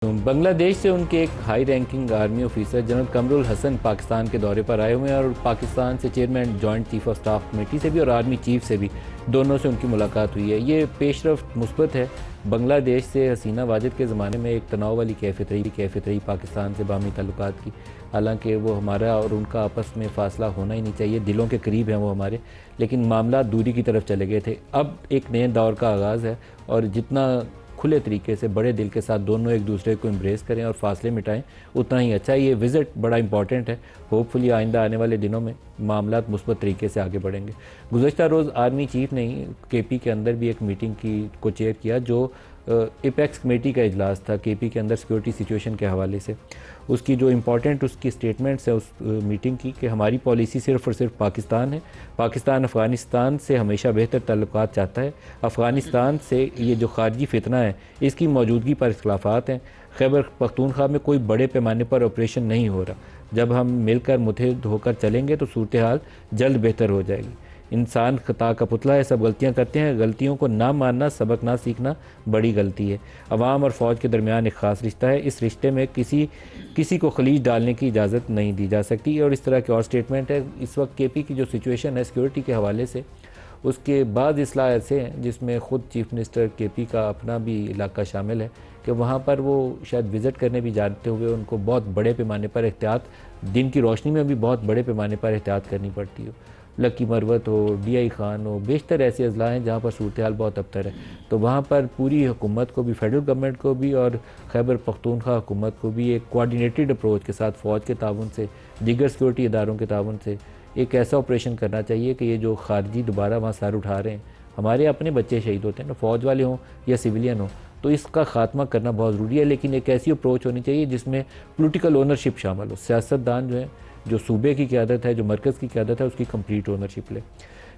बांग्लादेश से उनके एक high ranking army officer general Kamrul Hasan Pakistan के दौरे पर आए हुए हैं और पाकिस्तान से chairman joint chief of staff committee से भी और आर्मी चीफ से भी दोनों से उनकी मुलाकात हुई है। ये पेशरफ्त मुस्बत है। बांग्लादेश से हसीना वाजिद के ज़माने में एक तनाव वाली कैफियत रही पाकिस्तान से बाहमी ताल्लुकात की। हालांकि वो हमारा और उनका आपस में फ़ासला होना ही नहीं चाहिए, दिलों के करीब हैं वो हमारे, लेकिन मामला दूरी की तरफ चले गए थे। अब एक नए दौर का आगाज़ है और जितना खुले तरीके से बड़े दिल के साथ दोनों एक दूसरे को एम्ब्रेस करें और फासले मिटाएं उतना ही अच्छा है। ये विज़िट बड़ा इंपॉर्टेंट है। होपफुली आइंदा आने वाले दिनों में मामला मुस्बत तरीके से आगे बढ़ेंगे। गुज़श्ता रोज़ आर्मी चीफ ने केपी के अंदर भी एक मीटिंग को चेयर किया जो एपेक्स कमेटी का इजलास था केपी के अंदर सिक्योरिटी सिचुएशन के हवाले से। उसकी जो इम्पोर्टेंट उसकी स्टेटमेंट्स है उस मीटिंग की कि हमारी पॉलिसी सिर्फ़ और सिर्फ पाकिस्तान है। पाकिस्तान अफ़गानिस्तान से हमेशा बेहतर ताल्लुकात चाहता है। अफ़गानिस्तान से ये जो खारजी फितना है इसकी मौजूदगी पर इख्तलाफात हैं। खैबर पख्तूनख्वा में कोई बड़े पैमाने पर ऑपरेशन नहीं हो रहा। जब हम मिलकर मुतहद होकर चलेंगे तो सूरत हाल जल्द बेहतर हो जाएगी। इंसान खता का पुतला है, सब गलतियां करते हैं। गलतियों को ना मानना, सबक ना सीखना बड़ी गलती है। अवाम और फ़ौज के दरमियान एक ख़ास रिश्ता है। इस रिश्ते में किसी को खलीज डालने की इजाज़त नहीं दी जा सकती। और इस तरह के और स्टेटमेंट है। इस वक्त केपी की जो सिचुएशन है सिक्योरिटी के हवाले से, उसके बाद इसला ऐसे हैं जिसमें ख़ुद चीफ मिनिस्टर केपी का अपना भी इलाका शामिल है कि वहाँ पर वो शायद विज़िट करने भी जाते हुए उनको बहुत बड़े पैमाने पर एहतियात, दिन की रोशनी में भी बहुत बड़े पैमाने पर एहतियात करनी पड़ती हो। लकी मरवत हो, DI खान हो, बेशतर ऐसे अजला हैं जहाँ पर सूरत हाल बहुत अबतर है। तो वहाँ पर पूरी हुकूमत को भी, फेडरल गवर्नमेंट को भी और खैबर पख्तूनख्वा हुकूमत को भी एक कोऑर्डिनेटेड अप्रोच के साथ फ़ौज के ताउन से, दीगर सिक्योरिटी इदारों के ताउन से एक ऐसा ऑपरेशन करना चाहिए कि ये जो खारजी दोबारा वहाँ सर उठा रहे हैं, हमारे अपने बच्चे शहीद होते हैं ना, फ़ौज वाले हों या सिविलियन हों, तो इसका खात्मा करना बहुत ज़रूरी है। लेकिन एक ऐसी अप्रोच होनी चाहिए जिसमें पोलिटिकल ओनरशिप शामिल हो। सियासतदान जो है, जो सूबे की क़यादत है, जो मरकज़ की क़यादत है, उसकी कंप्लीट ओनरशिप ले।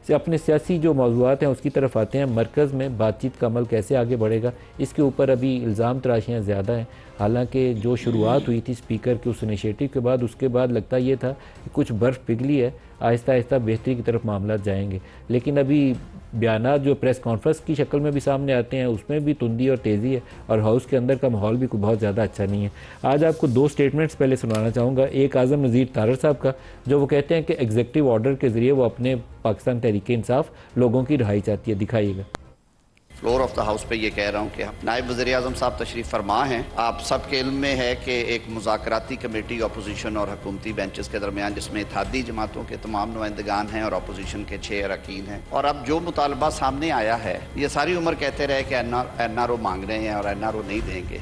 से अपने सियासी जो मौज़ूआत हैं उसकी तरफ आते हैं। मरकज़ में बातचीत का अमल कैसे आगे बढ़ेगा, इसके ऊपर अभी इल्ज़ाम तराशियाँ ज़्यादा हैं। हालांकि जो शुरुआत हुई थी स्पीकर के उस इनिशिएटिव के बाद, उसके बाद लगता ये था कि कुछ बर्फ़ पिघली है, आहिस्ता आहिस्ता बेहतरी की तरफ मामला जाएंगे। लेकिन अभी बयानात जो प्रेस कॉन्फ्रेंस की शक्ल में भी सामने आते हैं उसमें भी तुंदी और तेज़ी है और हाउस के अंदर का माहौल भी बहुत ज़्यादा अच्छा नहीं है। आज आपको दो स्टेटमेंट्स पहले सुनाना चाहूँगा। एक आज़म नज़ीर तारड़ साहब का, जो वो कहते हैं कि एग्जीक्यूटिव ऑर्डर के ज़रिए वो अपने पाकिस्तान तहरीक-ए-इंसाफ लोगों की रिहाई चाहती है। दिखाइएगा। फ्लोर ऑफ द हाउस पे ये कह रहा हूँ कि नायब वज़ीर-ए-आज़म साहब तशरीफ़ फरमा हैं। आप सबके इल्म में है कि एक मुज़ाकराती कमेटी अपोजिशन और हुकूमती बेंचेस के दरमियान, जिसमें इत्तेहादी जमातों के तमाम नुमाइंदगान हैं और अपोजिशन के 6 अरकान हैं, और अब जो मुतालबा सामने आया है, ये सारी उम्र कहते रहे कि NRO मांग रहे हैं और NRO नहीं देंगे,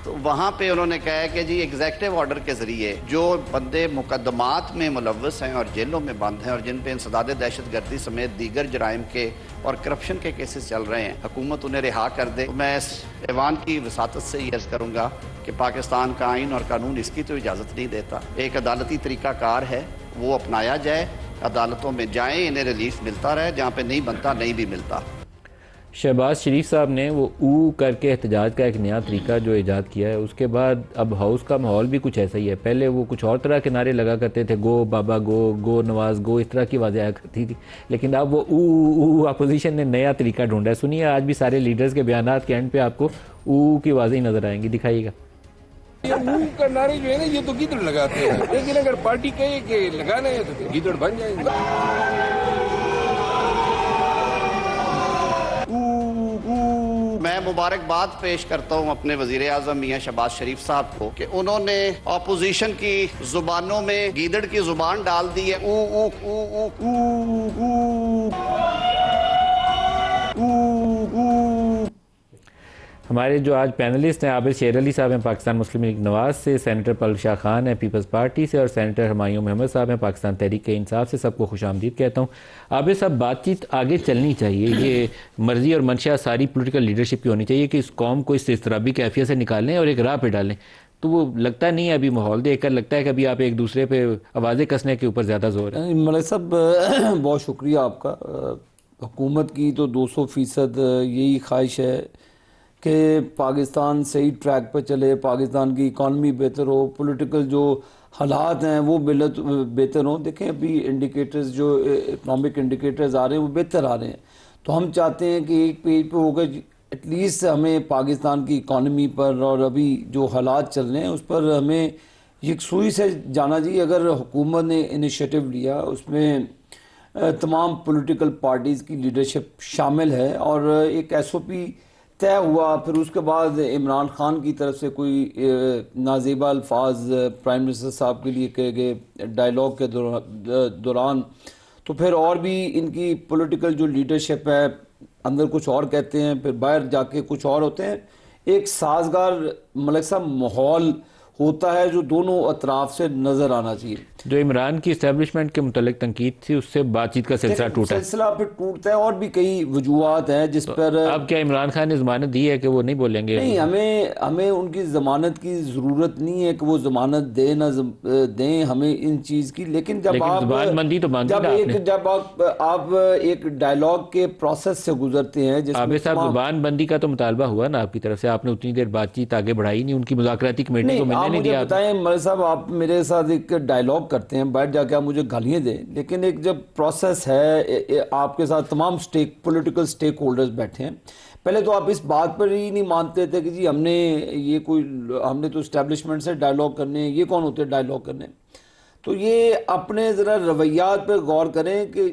तो वहाँ पे उन्होंने कहा है कि जी एग्जीक्यूटिव ऑर्डर के ज़रिए जो बंदे मुकदमात में मुलव्वस हैं और जेलों में बंद हैं और जिन पे इंसदाद दहशतगर्दी समेत दीगर जराइम के और करप्शन के केसेस चल रहे हैं, हुकूमत उन्हें रिहा कर दे। तो मैं इस ऐवान की वसातत से ये अर्ज़ करूँगा कि पाकिस्तान का आइन और कानून इसकी तो इजाज़त नहीं देता। एक अदालती तरीक़ाकार है, वो अपनाया जाए, अदालतों में जाएँ, इन्हें रिलीफ मिलता रहे, जहाँ पर नहीं बनता नहीं भी मिलता। शहबाज शरीफ साहब ने वो ऊ करके एहतजाज का एक नया तरीका जो ईजाद किया है, उसके बाद अब हाउस का माहौल भी कुछ ऐसा ही है। पहले वो कुछ और तरह के नारे लगा करते थे, गो बाबा गो नवाज गो, इस तरह की आवाज़ें आया करती थी। लेकिन अब वो ऊ अपोजिशन ने नया तरीका ढूंढा है। सुनिए, आज भी सारे लीडर्स के बयानात के एंड पे आपको ऊ की आवाज़ें नज़र आएंगी। दिखाइएगा। ये का नारे जो है ना, ये तो गीदड़ लगाते हैं, लेकिन अगर पार्टी कहे कि लगाना है तो गीदड़ बन जाएंगे। मैं मुबारकबाद पेश करता हूं अपने वज़ीर-ए-आज़म मियां शहबाज शरीफ साहब को कि उन्होंने अपोजिशन की जुबानों में गीदड़ की जुबान डाल दी है। ऊ ऊ ऊ ऊ ऊ। हमारे जो आज पैनलिस्ट हैं, आबिद शेर अली साहब हैं पाकिस्तान मुस्लिम लीग नवाज से, सेनेटर पलक शाह खान हैं पीपल्स पार्टी से और सेनेटर हुमायूं मोहम्मद साहब हैं पाकिस्तान तहरीक-ए-इंसाफ से। सबको खुशामदीद कहता हूँ। आबिद साहब, बातचीत आगे चलनी चाहिए। ये मर्जी और मंशा सारी पॉलिटिकल लीडरशिप की होनी चाहिए कि इस कौम को इस इज़्तिराबी कैफियत से निकालें और एक राह पे डालें। तो वो लगता नहीं है, अभी माहौल देखकर लगता है कि अभी आप एक दूसरे पे आवाज़ें कसने के ऊपर ज़्यादा जोर है। मलिक साहब, बहुत शुक्रिया आपका। हुकूमत की तो 200% यही ख्वाहिश है कि पाकिस्तान सही ट्रैक पर चले, पाकिस्तान की इकॉनमी बेहतर हो, पॉलिटिकल जो हालात हैं वो बेहतर हों। देखें, अभी इंडिकेटर्स जो इकनॉमिक इंडिकेटर्स आ रहे हैं वो बेहतर आ रहे हैं। तो हम चाहते हैं कि एक पेज पे होकर एटलीस्ट हमें पाकिस्तान की इकॉनमी पर और अभी जो हालात चल रहे हैं उस पर हमें यकसुई से जाना चाहिए। अगर हुकूमत ने इनिशिएटिव लिया, उसमें तमाम पॉलिटिकल पार्टीज़ की लीडरशिप शामिल है और एक एसओपी तय हुआ, फिर उसके बाद इमरान खान की तरफ से कोई नाजेबा अल्फाज प्राइम मिनिस्टर साहब के लिए कहे गए डायलॉग के दौरान, तो फिर और भी इनकी पॉलिटिकल जो लीडरशिप है अंदर कुछ और कहते हैं, फिर बाहर जाके कुछ और होते हैं। एक साजगार मलिक साहब माहौल होता है जो दोनों अतराफ से नजर आना चाहिए। जो इमरान की इस्टेब्लिशमेंट के मुतालिक तंकीद थी, उससे बातचीत का सिलसिला टूटा, सिलसिला फिर टूटता है और भी कई वजूहात हैं जिस पर अब क्या इमरान खान ने जमानत दी है कि वो नहीं बोलेंगे? नहीं, हमें उनकी जमानत की जरूरत नहीं है कि वो जमानत दे ना दें हमें इन चीज की, लेकिन जब आप जबानबंदी तो मांगी ना आपने। जब आप एक डायलॉग के प्रोसेस से गुजरते हैं आबिद साहब, जबानबंदी का तो मुतालबा हुआ ना आपकी तरफ से, आपने उतनी देर बातचीत आगे बढ़ाई नहीं, उनकी मुज़ाकराती कमेटी को मिलने नहीं दिया। बताएं मलिक साहब, आप मेरे साथ एक डायलॉग करते हैं, बैठ जाके आप मुझे गालियां दें, लेकिन एक जब प्रोसेस है आपके साथ तमाम पॉलिटिकल स्टेक होल्डर्स बैठे हैं, पहले तो आप इस बात पर ही नहीं मानते थे कि जी हमने तो इस्टेब्लिशमेंट से डायलॉग करने, ये कौन होते हैं डायलॉग करने। तो ये अपने ज़रा रवैयात पर गौर करें कि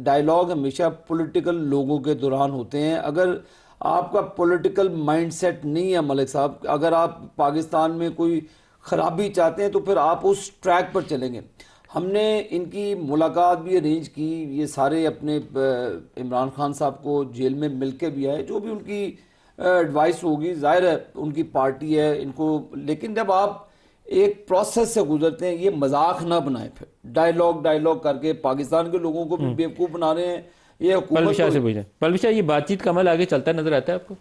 डायलॉग हमेशा पॉलिटिकल लोगों के दौरान होते हैं। अगर आपका पॉलिटिकल माइंडसेट नहीं है मलिक साहब, अगर आप पाकिस्तान में कोई ख़राबी चाहते हैं तो फिर आप उस ट्रैक पर चलेंगे। हमने इनकी मुलाकात भी अरेंज की, ये सारे अपने इमरान खान साहब को जेल में मिल के भी आए, जो भी उनकी एडवाइस होगी, जाहिर है उनकी पार्टी है इनको, लेकिन जब आप एक प्रोसेस से गुजरते हैं, ये मजाक ना बनाए, फिर डायलॉग करके पाकिस्तान के लोगों को भी बेवकूफ़ बना रहे हैं। ये हुकूमत पलविशा, ये बातचीत का अमल आगे चलता नजर आता है आपको?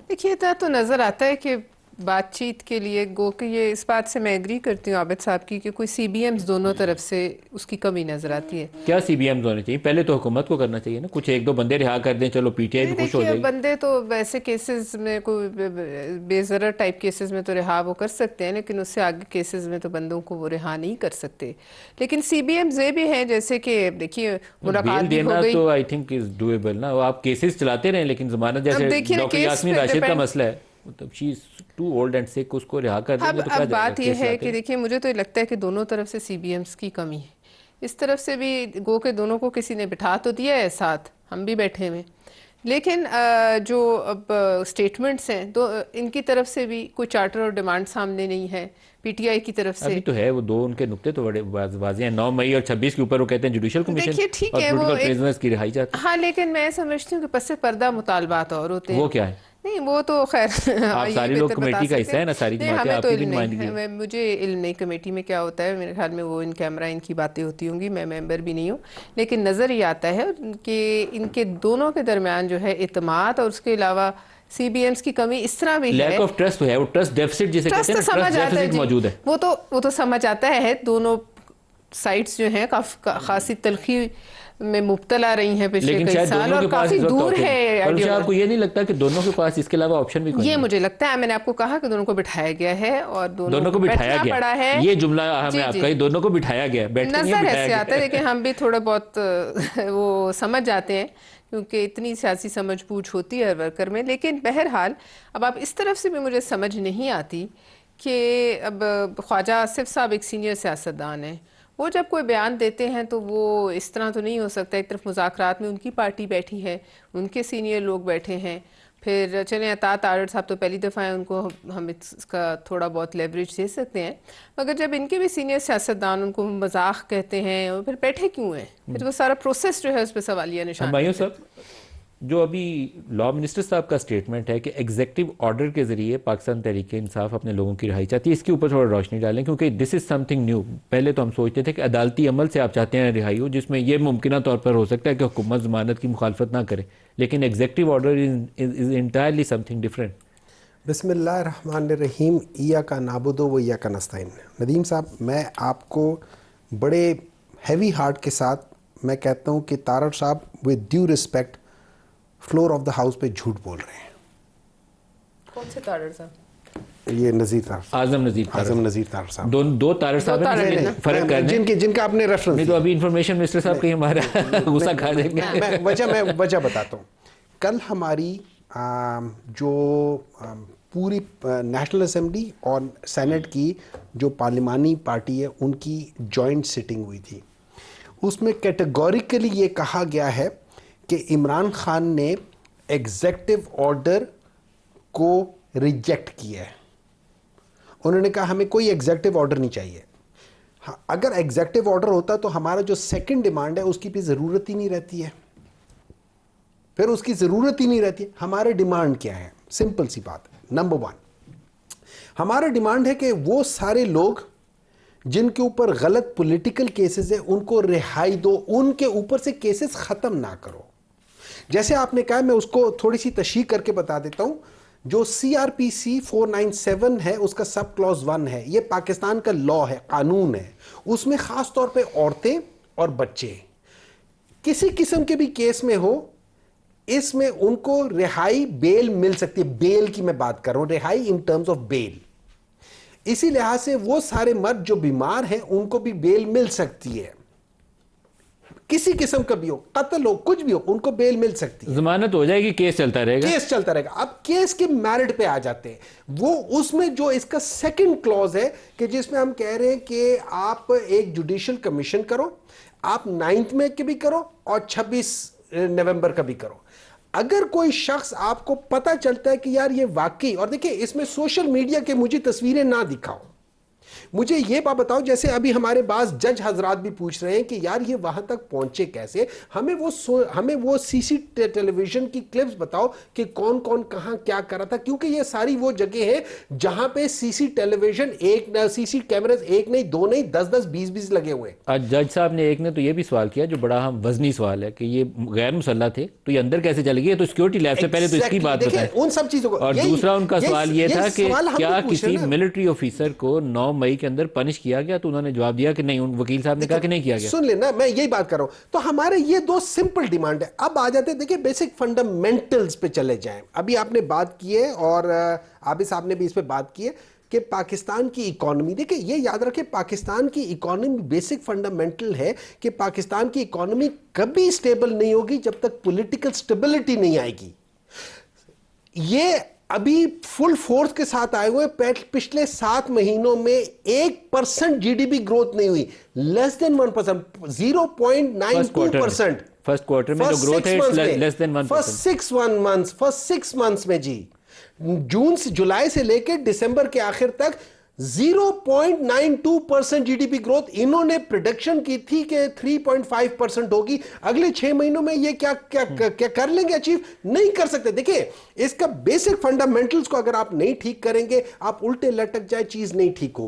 देखिए, इतना तो नज़र आता है कि बातचीत के लिए गो कि ये इस बात से मैं एग्री करती हूँ आबिद साहब की कि कोई सीबीएम्स दोनों तरफ से उसकी कमी नज़र आती है। क्या सीबीएम्स होने चाहिए? पहले तो हुकूमत को करना चाहिए ना, कुछ एक दो बंदे रिहा कर दें, चलो पीटीआई भी खुश हो जाएगी। बंदे तो वैसे केसेस में कोई बेजरर टाइप केसेस में तो रिहा वो कर सकते हैं, लेकिन उससे आगे केसेस में तो बंदों को वो रिहा नहीं कर सकते। लेकिन सीबीएम्स ये भी हैं, जैसे कि देखिए मुलाकात भी हो गई, तो आई थिंक इज डूएबल ना, आप केसेस चलाते रहें, लेकिन जमानत जैसे डॉक्टर यास्मीन राशिद का मसला है, मतलब she is too old and sick, उसको रिहा कर देंगे तो क्या अब बात यह है कि देखिए, मुझे तो लगता है कि दोनों तरफ से सीबीएम्स की कमी है। इस तरफ से भी गो के दोनों को किसी ने बिठा तो दिया है साथ, हम भी बैठे हुए, लेकिन जो अब स्टेटमेंट्स हैं तो इनकी तरफ से भी कोई चार्टर और डिमांड सामने नहीं है। पीटीआई की तरफ से अभी तो है, वो दो उनके नुक्ते तो बड़े वाज़ेह हैं। 9 मई और 26 के ऊपर वो कहते हैं जुडिशियल कमीशन देखिए ठीक और है, पॉलिटिकल प्रिजनर्स की रिहाई चाहते हैं। हाँ, लेकिन मैं समझती हूँ कि पस पर्दा मुतालबात और होते हैं। वो क्या है? नहीं, वो तो खैर आप सारे लोग कमेटी का हिस्सा है ना, सारी बातें हमें तो आपकी भी इल्म नुमाइंदगी नहीं है, मुझे इल्म नहीं कमेटी में क्या होता है। मेरे ख्याल में वो इन कैमरा इनकी बातें होती होंगी, मैं मेंबर भी नहीं हूँ, लेकिन नज़र ये आता है कि इनके दोनों के दरमियान जो है इत्मीनात और उसके अलावा सीबीएम्स की कमी इस तरह भी है। लैक ऑफ ट्रस्ट है, वो ट्रस्ट डेफिसिट जिसे कहते हैं, ट्रस्ट डेफिसिट मौजूद है। वो तो समझ आता है। दोनों साइड्स जो हैं खासी तलखी में मुब्तला रही हैं पिछले कई साल और काफी दूर है। आपको ये नहीं लगता कि दोनों के पास इसके अलावा ऑप्शन भी कोई? ये मुझे लगता है, मैंने आपको कहा कि दोनों को बिठाया गया है और दोनों को बिठाया गया पड़ा है। ये जुमला हमें आपका, दोनों को बिठाया गया, नजर ऐसे आता है, लेकिन हम भी थोड़ा बहुत वो समझ जाते हैं क्योंकि इतनी सियासी समझ बूझ होती है हर वर्कर में। लेकिन बहरहाल अब आप इस तरफ से भी मुझे समझ नहीं आती कि अब ख्वाजा आसिफ साहब एक सीनियर सियासतदान हैं, वो जब कोई बयान देते हैं तो वो इस तरह तो नहीं हो सकता। एक तरफ मुज़ाकरात में उनकी पार्टी बैठी है, उनके सीनियर लोग बैठे हैं, फिर चलें अता तारड़ साहब तो पहली दफ़ा है, उनको हम इसका थोड़ा बहुत लेवरेज दे सकते हैं, मगर जब इनके भी सीनियर सियासतदान उनको मजाक कहते हैं और फिर बैठे क्यों हैं, फिर वो सारा प्रोसेस जो है उस पर सवालिया निशान। भाइयों साहब, जो अभी लॉ मिनिस्टर साहब का स्टेटमेंट है कि एग्जेक्टिव ऑर्डर के जरिए पाकिस्तान तहरीक इंसाफ अपने लोगों की रिहाई चाहती है, इसके ऊपर थोड़ा रोशनी डालें, क्योंकि दिस इज़ समथिंग न्यू। पहले तो हम सोचते थे कि अदालती अमल से आप चाहते हैं रिहाई हो, जिसमें यह मुमकिन तौर पर हो सकता है कि हुकूमत ज़मानत की मुखालफत ना करे, लेकिन executive order is entirely something different. बिस्मिल्लाहिर्रहमानिर्रहीम, इय्याका नाबुदु व इय्याका नस्तईन। नदीम साहब, मैं आपको बड़े हैवी हार्ट के साथ मैं कहता हूँ कि तारड़ साहब with due respect floor of the house पे झूठ बोल रहे हैं। कौन से तारड़ साहब? ये नज़ीर तारड़ साहब, आजम नज़ीर तारड़ साहब, दो तारड़ साहब हैं, फर्क कर दें, जिनका आपने रेफरेंस नहीं तो अभी इंफॉर्मेशन मिनिस्टर साहब कहीं हमारा गुस्सा खा देंगे। मैं वजह बताता हूँ। कल हमारी जो पूरी नेशनल असेंबली और सेनेट की जो पार्लिमानी पार्टी है उनकी जॉइंट सिटिंग हुई थी। उसमें कैटेगोरिकली ये कहा गया है कि इमरान खान ने एग्जेक्टिव ऑर्डर को रिजेक्ट किया है। उन्होंने कहा हमें कोई एग्जेक्टिव ऑर्डर नहीं चाहिए। हाँ, अगर एग्जेक्टिव ऑर्डर होता तो हमारा जो सेकंड डिमांड है उसकी भी ज़रूरत ही नहीं रहती है, फिर उसकी ज़रूरत ही नहीं रहती है। हमारे डिमांड क्या है? सिंपल सी बात है। नंबर 1, हमारा डिमांड है कि वो सारे लोग जिनके ऊपर गलत पॉलिटिकल केसेस है उनको रिहाई दो, उनके ऊपर से केसेस ख़त्म ना करो। जैसे आपने कहा, मैं उसको थोड़ी सी तशरीह करके बता देता हूं। जो CRPC 497 है उसका सब क्लॉज 1 है, ये पाकिस्तान का लॉ है, कानून है। उसमें ख़ास तौर पे औरतें और बच्चे किसी किस्म के भी केस में हो, इसमें उनको रिहाई बेल मिल सकती है। बेल की मैं बात कर रहा हूं, रिहाई इन टर्म्स ऑफ बेल। इसी लिहाज से वो सारे मर्द जो बीमार हैं उनको भी बेल मिल सकती है, किसी किस्म का भी हो, कत्ल हो, कुछ भी हो, उनको बेल मिल सकती है। जमानत हो जाएगी, केस चलता रहेगा। केस चलता रहेगा। अब केस के मैरिट पे आ जाते हैं। वो उसमें जो इसका सेकंड क्लॉज है कि जिसमें हम कह रहे हैं कि आप एक जुडिशियल कमीशन करो, आप 9th में के भी करो और 26 नवंबर का भी करो। अगर कोई शख्स आपको पता चलता है कि यार ये वाकई, और देखिए इसमें सोशल मीडिया के मुझे तस्वीरें ना दिखाओ, मुझे ये बात बताओ, जैसे अभी हमारे पास जज हजरात भी पूछ रहे हैं कि यार ये वहां तक पहुंचे कैसे, हमें वो सीसी टेलीविजन की क्लिप्स बताओ कि कौन कौन कहां क्या कर रहा था, क्योंकि ये सारी वो जगह है जहां पे सीसी टेलीविजन सीसी कैमरे एक नहीं, दो नहीं, 10-10, 20-20 लगे हुए हैं। आज जज साहब ने एक ने तो ये भी सवाल किया जो बड़ा हम वजनी सवाल है कि ये गैर मुसल्लह थे तो ये अंदर कैसे चले गए, तो सिक्योरिटी लैब से पहले तो इसकी बात बताएं। उन सब चीजों को, और दूसरा उनका सवाल ये था कि क्या किसी ना। मिलिट्री ऑफिसर को 9 मई के अंदर पनिश किया गया, तो उन्होंने जवाब दिया कि नहीं, उन वकील साहब ने कहा कि नहीं किया गया। सुन लेना, मैं यही बात कर रहा हूं। तो हमारे ये दो सिंपल डिमांड है। अब आ जाते हैं, देखिए बेसिक फंडामेंटल्स पे चले जाएं। अभी आपने बात की है और आबिद साहब ने भी इस पे बात की है कि पाकिस्तान की इकोनॉमी, देखिए ये याद रखें, पाकिस्तान की इकोनॉमी बेसिक फंडामेंटल है कि पाकिस्तान की इकोनॉमी कभी स्टेबल नहीं होगी जब तक पॉलिटिकल स्टेबिलिटी नहीं आएगी। ये अभी फुल फोर्स के साथ आए हुए, पिछले 7 महीनों में 1% GDP ग्रोथ नहीं हुई, लेस देन 1%, 0.92%। फर्स्ट क्वार्टर में जो ग्रोथ है लेस देन 1%। फर्स्ट 6 मंथ्स में जी, जून से जुलाई से लेकर दिसंबर के आखिर तक 0.92% GDP ग्रोथ। इन्होंने प्रेडिक्शन की थी कि 3.5% होगी। अगले 6 महीनों में ये क्या कर लेंगे अचीव? नहीं कर सकते। देखिए इसका बेसिक फंडामेंटल्स को अगर आप नहीं ठीक करेंगे, आप उल्टे लटक जाए, चीज नहीं ठीक होगी।